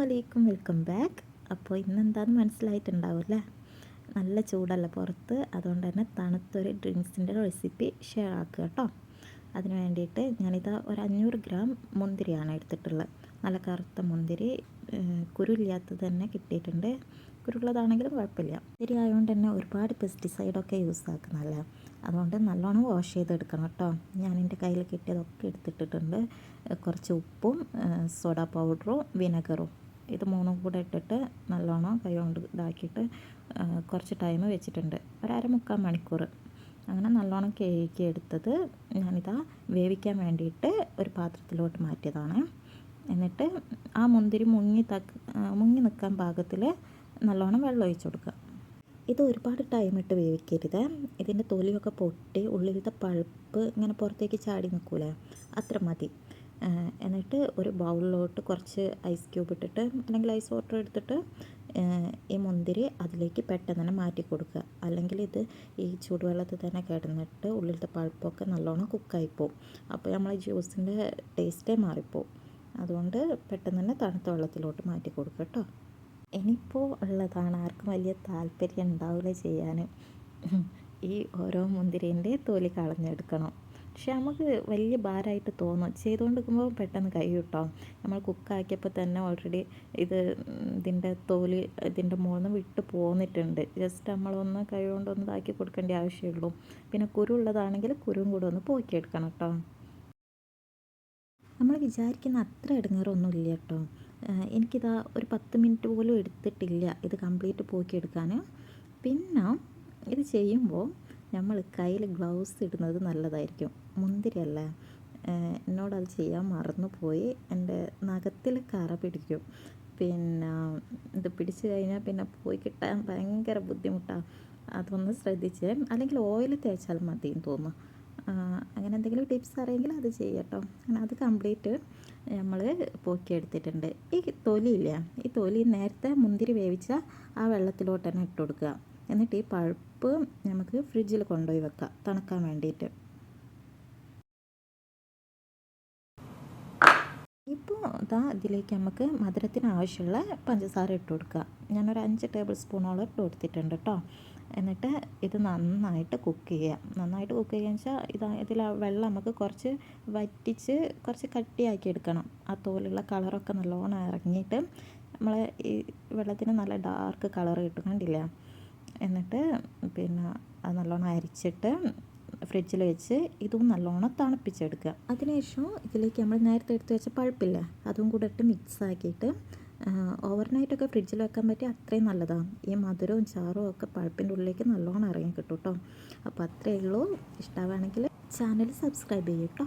അലൈക്കും, welcome back. അപ്പോൾ ഇന്നെന്താണെന്ന് മനസ്സിലായിട്ടുണ്ടാവില്ലേ? നല്ല ചൂടല്ല പുറത്ത്, അതുകൊണ്ട് തന്നെ തണുത്തൊരു ഡ്രിങ്ക്സിൻ്റെ റെസിപ്പി ഷെയർ ആക്കുക കേട്ടോ. അതിന് വേണ്ടിയിട്ട് ഞാനിതാ ഒരു 500 ഗ്രാം മുന്തിരിയാണ് എടുത്തിട്ടുള്ളത്. നല്ല കറുത്ത മുന്തിരി, കുരുല്ലാത്തത് തന്നെ കിട്ടിയിട്ടുണ്ട്. കുരുള്ളതാണെങ്കിലും കുഴപ്പമില്ല. മുന്തിരി ആയതുകൊണ്ട് തന്നെ ഒരുപാട് പെസ്റ്റിസൈഡൊക്കെ യൂസ് ആക്കുന്നതല്ല, അതുകൊണ്ട് നല്ലോണം വാഷ് ചെയ്തെടുക്കണം കേട്ടോ. ഞാൻ എൻ്റെ കയ്യിൽ കിട്ടിയതൊക്കെ എടുത്തിട്ടിട്ടുണ്ട്. കുറച്ച് ഉപ്പും സോഡ പൗഡറും വിനെഗറും, ഇത് മൂന്നും കൂടെ ഇട്ടിട്ട് നല്ലോണം കൈ കൊണ്ട് ഇതാക്കിയിട്ട് കുറച്ച് ടൈം വെച്ചിട്ടുണ്ട്, ഒരു അരമുക്കാൽ മണിക്കൂർ. അങ്ങനെ നല്ലോണം കേക്ക് എടുത്തത് ഞാനിതാ വേവിക്കാൻ വേണ്ടിയിട്ട് ഒരു പാത്രത്തിലോട്ട് മാറ്റിയതാണ്. എന്നിട്ട് ആ മുന്തിരി മുങ്ങി നിൽക്കാൻ പാകത്തിൽ നല്ലോണം വെള്ളം ഒഴിച്ച് കൊടുക്കുക. ഇത് ഒരുപാട് ടൈം ഇട്ട് വേവിക്കരുത്. ഇതിൻ്റെ തൊലിയൊക്കെ പൊട്ടി ഉള്ളിലത്തെ പഴുപ്പ് ഇങ്ങനെ പുറത്തേക്ക് ചാടി നിൽക്കൂലേ, അത്ര മതി. എന്നിട്ട് ഒരു ബൗളിലോട്ട് കുറച്ച് ഐസ് ക്യൂബ് ഇട്ടിട്ട് അല്ലെങ്കിൽ ഐസ് വാട്ടർ എടുത്തിട്ട് ഈ മുന്തിരി അതിലേക്ക് പെട്ടെന്ന് തന്നെ മാറ്റി കൊടുക്കുക. അല്ലെങ്കിൽ ഇത് ഈ ചൂടുവെള്ളത്തിൽ തന്നെ കിടന്നിട്ട് ഉള്ളിലത്തെ പഴുപ്പൊക്കെ നല്ലോണം കുക്കായിപ്പോവും. അപ്പോൾ നമ്മൾ ജ്യൂസിൻ്റെ ടേസ്റ്റേ മാറിപ്പോവും. അതുകൊണ്ട് പെട്ടെന്ന് തന്നെ തണുത്ത വെള്ളത്തിലോട്ട് മാറ്റി കൊടുക്കുക കേട്ടോ. ഇനിയിപ്പോൾ ഉള്ളതാണ്, ആർക്കും വലിയ താല്പര്യം ഉണ്ടാവില്ല ചെയ്യാൻ. ഈ ഓരോ മുന്തിരിൻ്റെ തൊലി കളഞ്ഞെടുക്കണം. പക്ഷെ നമുക്ക് വലിയ ഭാരമായിട്ട് തോന്നും, ചെയ്തുകൊണ്ടിരിക്കുമ്പോൾ പെട്ടെന്ന് കഴിയും കേട്ടോ. നമ്മൾ കുക്കാക്കിയപ്പോൾ തന്നെ ഓൾറെഡി ഇതിൻ്റെ തൊലി ഇതിൻ്റെ മുകളിൽ നിന്ന് വിട്ട് പോന്നിട്ടുണ്ട്. ജസ്റ്റ് നമ്മളൊന്ന് കൈ കൊണ്ടൊന്ന് ഇതാക്കി കൊടുക്കേണ്ട ആവശ്യമുള്ളൂ. പിന്നെ കുരു ഉള്ളതാണെങ്കിൽ കുരുവും കൂടെ ഒന്ന് പോക്കിയെടുക്കണം കേട്ടോ. നമ്മൾ വിചാരിക്കുന്ന അത്ര ഇടങ്ങേറൊന്നുമില്ല കേട്ടോ. എനിക്കിതാ ഒരു 10 മിനിറ്റ് പോലും എടുത്തിട്ടില്ല ഇത് കംപ്ലീറ്റ് പോക്കിയെടുക്കാൻ. പിന്നെ ഇത് ചെയ്യുമ്പോൾ നമ്മൾ കയ്യിൽ ഗ്ലൗസ് ഇടുന്നത് നല്ലതായിരിക്കും. മുന്തിരിയല്ലേ, എന്നോടത് ചെയ്യാൻ മറന്നുപോയി. എൻ്റെ നഖത്തിൽ കറ പിടിക്കും. പിന്നെ ഇത് പിടിച്ചു കഴിഞ്ഞാൽ പിന്നെ പോയി കിട്ടാൻ ഭയങ്കര ബുദ്ധിമുട്ടാണ്. അതൊന്ന് ശ്രദ്ധിച്ച്, അല്ലെങ്കിൽ ഓയിൽ തേച്ചാൽ മതിയെന്ന് തോന്നുന്നു. അങ്ങനെ എന്തെങ്കിലും ടിപ്സ് അറിയെങ്കിൽ അത് ചെയ്യട്ടോ. അങ്ങനെ അത് കംപ്ലീറ്റ് നമ്മൾ പോക്കിയെടുത്തിട്ടുണ്ട്. ഈ തൊലിയില്ല, ഈ തൊലി നേരത്തെ മുന്തിരി വേവിച്ച ആ വെള്ളത്തിലോട്ട് തന്നെ ഇട്ട് കൊടുക്കുക. എന്നിട്ട് ഈ പഴുപ്പ് നമുക്ക് ഫ്രിഡ്ജിൽ കൊണ്ടുപോയി വെക്കാം തണുക്കാൻ വേണ്ടിയിട്ട്. ഇപ്പോൾ ഇതിലേക്ക് നമുക്ക് മധുരത്തിന് ആവശ്യമുള്ള പഞ്ചസാര ഇട്ട് കൊടുക്കുക. ഞാനൊരു 5 ടേബിൾ സ്പൂണോളം ഇട്ട് കൊടുത്തിട്ടുണ്ട് കേട്ടോ. എന്നിട്ട് ഇത് നന്നായിട്ട് കുക്ക് ചെയ്യുക. നന്നായിട്ട് കുക്ക് ചെയ്യുക വെച്ചാൽ ഇതിൽ വെള്ളം നമുക്ക് കുറച്ച് വറ്റിച്ച് കുറച്ച് കട്ടിയാക്കി എടുക്കണം. ആ തോലുള്ള കളറൊക്കെ നല്ലോണം ഇറങ്ങിയിട്ട് നമ്മൾ ഈ വെള്ളത്തിന് നല്ല ഡാർക്ക് കളർ കിട്ടും, കണ്ടില്ല? എന്നിട്ട് പിന്നെ അത് നല്ലോണം അരിച്ചിട്ട് ഫ്രിഡ്ജിൽ വെച്ച് ഇതും നല്ലോണം തണുപ്പിച്ചെടുക്കുക. അതിനുശേഷം ഇതിലേക്ക് നമ്മൾ നേരത്തെ എടുത്ത് വെച്ച പഴുപ്പില്ല, അതും കൂടെ ഇട്ട് മിക്സ് ആക്കിയിട്ട് ഓവർനൈറ്റൊക്കെ ഫ്രിഡ്ജിൽ വെക്കാൻ പറ്റിയ അത്രയും നല്ലതാണ്. ഈ മധുരവും ചാറും ഒക്കെ പഴുപ്പിൻ്റെ ഉള്ളിലേക്ക് നല്ലോണം ഇറങ്ങി കിട്ടും കേട്ടോ. അപ്പോൾ അത്രയേ ഉള്ളൂ. ഇഷ്ടമാണെങ്കിൽ ചാനൽ സബ്സ്ക്രൈബ് ചെയ്യും കേട്ടോ.